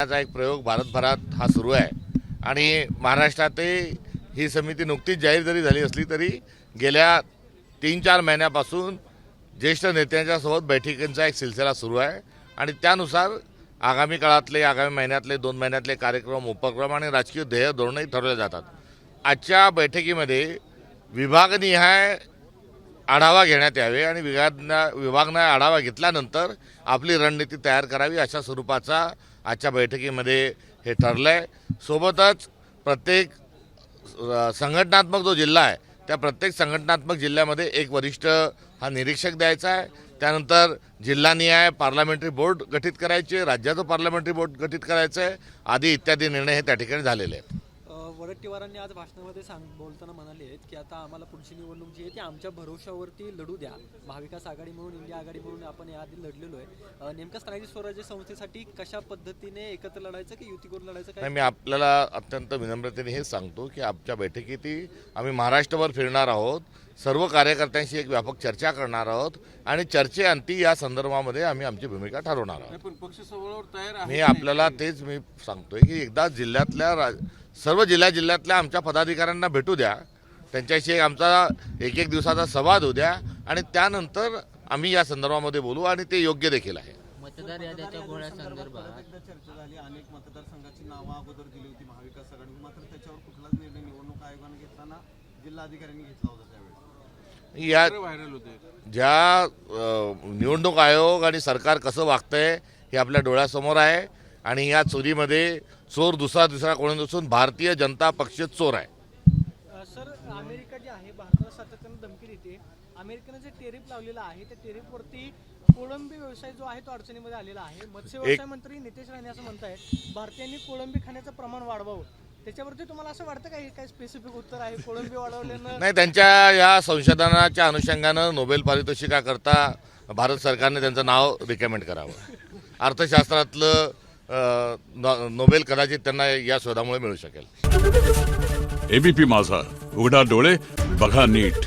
एक प्रयोग भारतभरात हा सुरू आहे आणि महाराष्ट्रातही ही समिती नुकतीच जाहीर जरी झाली असली तरी गेल्या 3-4 महिन्यापासून ज्येष्ठ नेत्यांच्या सोबत बैठकींचा एक सिलसिला सुरू आहे आणि त्यानुसार आगामी काळातले आगामी महिन्यातले 2 महिन्यातले कार्यक्रम उपक्रम आणि राजकीय ध्येय धोरणही ठरवले जातात। आजच्या बैठकीमध्ये विभागनिहाय आढावा घेण्यात यावे आणि विभागनिहाय आढावा घेतल्यानंतर आपली रणनीती तयार करावी अशा स्वरूपाचा आजच्या बैठकीमध्ये हे ठरलंय। सोबतच प्रत्येक संघटनात्मक जो जिल्हा आहे त्या प्रत्येक संघटनात्मक जिल्ह्यामध्ये एक वरिष्ठ हा निरीक्षक द्यायचा आहे। त्यानंतर जिल्हानिहाय पार्लमेंटरी बोर्ड गठीत करायचे, राज्याचं पार्लमेंटरी बोर्ड गठीत करायचं आहे आदी इत्यादी निर्णय हे त्या ठिकाणी झालेले आहेत। वडेट्टीवारांनी आज भाषणामध्ये बोलताना म्हणाले आहेत की आता आम्हाला पुढची निवडणूक जी आहे ती आमच्या भरोशावरती लढू द्या। महाविकास आघाडी म्हणून इंडिया आघाडी म्हणून आपण याआधी लढलेलो आहे। नेमका स्थानिक स्वराज्य संस्थेसाठी कशा पद्धतीने एकत्र लढायचं की युती करून लढायचं काय? मी आपल्याला अत्यंत विनम्रतेने हे सांगतो की आमच्या बैठकीत आम्ही महाराष्ट्रभर फिरणार आहोत, सर्व कार्यकर्त्यांशी एक व्यापक चर्चा करणार आहोत आणि चर्चेअंती या संदर्भामध्ये आम्ही आमची भूमिका ठरवणार आहोत। मी आपल्याला तेच मी सांगतोय की एकदा जिल्ह्यातल्या सर्व जिल्ह्यातल्या आमच्या पदाधिकाऱ्यांना भेटू द्या, त्यांच्याशी आमचा एक दिवसाचा संवाद होऊ द्या आणि त्यानंतर आम्ही या संदर्भामध्ये बोलू आणि ते योग्य देखील आहे। मतदार याद्याच्या घोळ्या संदर्भात चर्चा झाली, अनेक मतदारसंघाची नावं अगोदर दिली होती महाविकास आघाडी, मात्र त्याच्यावर कुठलाच निर्णय निवडणूक आयोगाने घेताना जिल्हाधिकाऱ्यांनी घेतला होता। त्यावेळेस या ज्या निवडणूक आयोग आणि सरकार कसं वागतंय हे आपल्या डोळ्यासमोर आहे आणि या चोरीमध्ये चोर दुसरा कोणी नसून भारतीय जनता पक्ष चोर आहे। सर, अमेरिका जे आहे भारताला सातत्याने धमकी देते। अमेरिकेने जे टेरिफ लावलेला आहे त्या टेरिफवरती कोळंबी व्यवसाय जो आहे तो अडचणीमध्ये आलेला आहे। मत्स्य व्यवसाय मंत्री नितेश राणे असं म्हणतायत भारतीयांनी कोळंबी खाण्याचं प्रमाण वाढवावं, त्याच्यावरती तुम्हाला असं वाटतं का हे काय स्पेसिफिक उत्तर आहे? कोळंबी वाढवल्यानं नाही, त्यांच्या या संशोधनाच्या अनुषंगानं नोबेल पारितोषिकाकरता भारत सरकारने त्यांचं नाव रिकमेंड करावं। अर्थशास्त्रातलं नोबेल कदाचित त्यांना या शोधामुळे मिळू शकेल। एबीपी माझा, उघडा डोळे बघा नीट।